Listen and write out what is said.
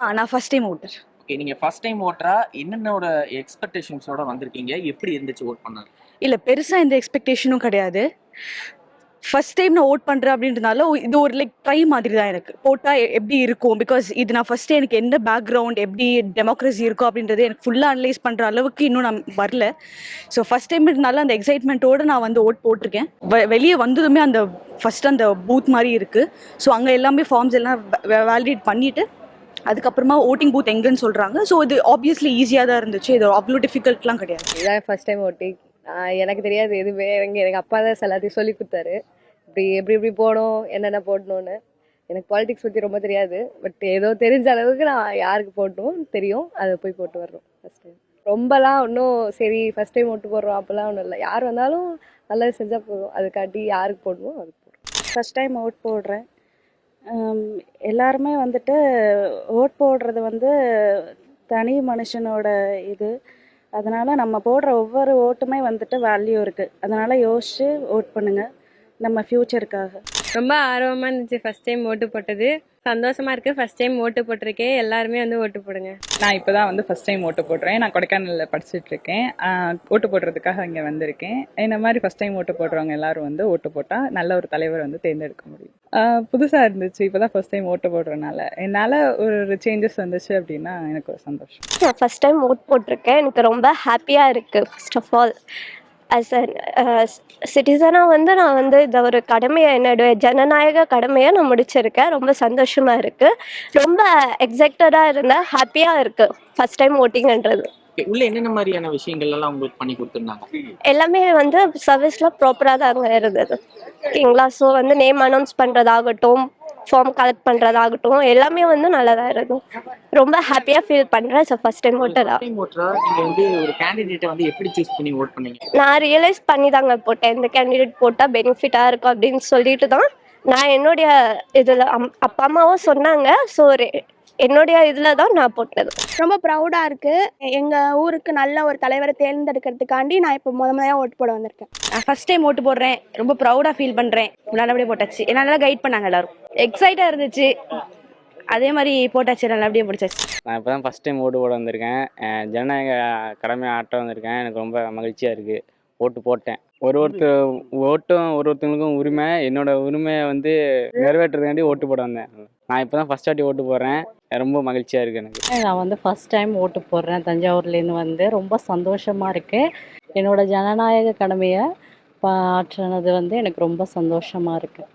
நான் first time voter. Okay, நீங்க first time ஓட்டரா என்னென்னோட எக்ஸ்பெக்டேஷன்ஸோட வந்திருக்கீங்க? எப்படி இருந்துச்சு ஓட் பண்ண? இல்ல பெருசா எந்த எக்ஸ்பெக்டேஷனும் கிடையாது. ஃபர்ஸ்ட் டைம் நான் ஓட் பண்றேன் அப்படின்றதுனால இது ஒரு லைக் ட்ரை மாதிரி தான் எனக்கு. போட்டா எப்படி இருக்கும்? பிகாஸ் இது நான் ஃபர்ஸ்ட் எனக்கு எந்த பேக்ரவுண்ட் எப்படி டெமோக்ரஸி இருக்கும் அப்படின்றது எனக்கு ஃபுல்லா அனலைஸ் பண்ற அளவுக்கு இன்னும் நான் வரல. ஸோ ஃபர்ஸ்ட் டைம்ன்றதுனால அந்த எக்ஸைட்மெண்ட்டோட நான் வந்து ஓட் போட்டிருக்கேன். வெளியே வந்ததுமே அந்த ஃபர்ஸ்ட் அந்த பூத் மாதிரி இருக்கு. ஸோ அங்கே எல்லாமே ஃபார்ம்ஸ் எல்லாம் வேலிடேட் பண்ணிட்டு அதுக்கப்புறமா ஓட்டிங் பூத் எங்கன்னு சொல்றாங்க. ஸோ இது ஆப்வியஸ்லி ஈஸியாக தான் இருந்துச்சு. இது அவ்வளோ டிஃபிகல்ட்லாம் கிடையாது. இதான் ஃபர்ஸ்ட் டைம் ஓட்டிங். எனக்கு தெரியாது எதுவுமே. எங்கள் அப்பா தான் எல்லாத்தையும் சொல்லி கொடுத்தாரு. எப்படி போகணும், என்னென்ன போடணும்னு. எனக்கு பாலிடிக்ஸ் பற்றி ரொம்ப தெரியாது. பட் ஏதோ தெரிஞ்ச அளவுக்கு நான் யாருக்கு போடணும் தெரியும், அதை போய் போட்டு வர்றோம் ஃபஸ்ட் டைம். ரொம்பலாம் ஒன்றும் சரி ஃபஸ்ட் டைம் ஓட்டு போடுறோம் அப்போல்லாம் ஒன்றும் இல்லை. யார் வந்தாலும் நல்லது செஞ்சால் போதும். அதுக்காட்டி யாருக்கு போடணுமோ அதுக்கு போடுறோம். ஃபஸ்ட் டைம் ஓட் போடுறேன். எல்லாருமே வந்துட்டு ஓட் போடுறது வந்து தனி மனுஷனோட இது. அதனால் நம்ம போடுற ஒவ்வொரு ஓட்டுமே வந்துட்டு வேல்யூ இருக்குது. அதனால் யோசித்து ஓட் பண்ணுங்கள் நம்ம ஃப்யூச்சருக்காக. ரொம்ப ஆர்வமாக இருந்துச்சு ஃபஸ்ட் டைம் ஓட்டு போட்டது. சந்தோஷமாக இருக்குது. ஃபஸ்ட் டைம் ஓட்டு போட்டிருக்கேன். எல்லாருமே வந்து ஓட்டு போடுங்க. நான் இப்போ தான் வந்து ஃபஸ்ட் டைம் ஓட்டு போடுறேன். நான் கொடைக்கானலில் படிச்சுட்டு இருக்கேன். ஓட்டு போடுறதுக்காக இங்கே வந்திருக்கேன். இந்த மாதிரி ஃபஸ்ட் டைம் ஓட்டு போடுறவங்க எல்லாரும் வந்து ஓட்டு போட்டால் நல்ல ஒரு தலைவர் வந்து தேர்ந்தெடுக்க முடியும். புதுசாக இருந்துச்சு. இப்போ தான் ஃபஸ்ட் டைம் ஓட்டு போடுறதுனால என்னால் ஒரு சேஞ்சஸ் வந்துச்சு அப்படின்னா எனக்கு ஒரு சந்தோஷம். நான் ஃபஸ்ட் டைம் ஓட் போட்டிருக்கேன். எனக்கு ரொம்ப ஹாப்பியாக இருக்குது. First of all as a சிட்டிசனாக வந்து நான் வந்து இதை ஒரு கடமையை, என்னுடைய ஜனநாயக கடமையை நான் முடிச்சிருக்கேன். ரொம்ப சந்தோஷமாக இருக்குது. ரொம்ப எக்ஸைட்டடாக இருந்தேன். ஹாப்பியாக இருக்குது ஃபஸ்ட் டைம் ஓட்டிங்கன்றது. உள்ள என்னென்ன மாதிரியான விஷயங்கள் எல்லாம் உங்களுக்கு பண்ணி கொடுத்துருந்தாங்க? எல்லாமே வந்து சர்வீஸ்லாம் ப்ராப்பராக தான் அங்கே இருந்தது. ஓகேங்களா? ஸோ வந்து நேம் அனௌன்ஸ் பண்ணுறதாகட்டும், ஃபார்ம் கலெக்ட் பண்ணுறதாகட்டும், எல்லாமே வந்து நல்லதாக இருக்கும். ரொம்ப ஹாப்பியாக ஃபீல் பண்ணுறேன். ஸோ ஃபஸ்ட் டைம் ஓட்டரா நீங்க வந்து ஒரு கேண்டிடேட்டை வந்து எப்படி சூஸ் பண்ணி ஓட் பண்ணீங்க? நான் ரியலைஸ் பண்ணி தாங்க போட்டேன். இந்த கேண்டிடேட் போட்டால் பெனிஃபிட்டாக இருக்கும் அப்படின்னு சொல்லிட்டு தான் நான் என்னுடைய இதில் அப்பா அம்மாவும் சொன்னாங்க. ஸோ என்னுடைய இதில் தான் நான் போட்டது. ரொம்ப ப்ரௌடாக இருக்குது. எங்கள் ஊருக்கு நல்ல ஒரு தலைவரை தேர்ந்தெடுக்கிறதுக்காண்டி நான் இப்போ முதல்ல ஓட்டு போட வந்திருக்கேன். நான் ஃபர்ஸ்ட் டைம் ஓட்டு போடுறேன். ரொம்ப ப்ரௌடாக ஃபீல் பண்ணுறேன். நல்லபடியாக போட்டாச்சு. என்ன நல்லா கைட் பண்ணாங்க எல்லாரும். எக்ஸைட்டாக இருந்துச்சு. அதே மாதிரி போட்டாச்சு. நல்லபடியாக பிடிச்சாச்சு. நான் இப்போ தான் ஃபஸ்ட் டைம் ஓட்டு போட வந்திருக்கேன். ஜனநாயக கடமையை ஆட்ட வந்திருக்கேன். எனக்கு ரொம்ப மகிழ்ச்சியாக இருக்குது. ஓட்டு போட்டேன். ஒருத்தங்களுக்கும் உரிமை. என்னோட உரிமையை வந்து நிறைவேற்றுறதுக்காண்டி ஓட்டு போட வந்தேன். நான் இப்போ தான் ஃபஸ்ட் வாட்டி ஓட்டு போடுறேன். ரொம்ப மகிழ்ச்சியாக இருக்குது எனக்கு. நான் வந்து ஃபஸ்ட் டைம் ஓட்டு போடுறேன். தஞ்சாவூர்லேருந்து வந்து ரொம்ப சந்தோஷமாக இருக்குது. என்னோட ஜனநாயக கடமையை ஆற்றினது வந்து எனக்கு ரொம்ப சந்தோஷமாக இருக்குது.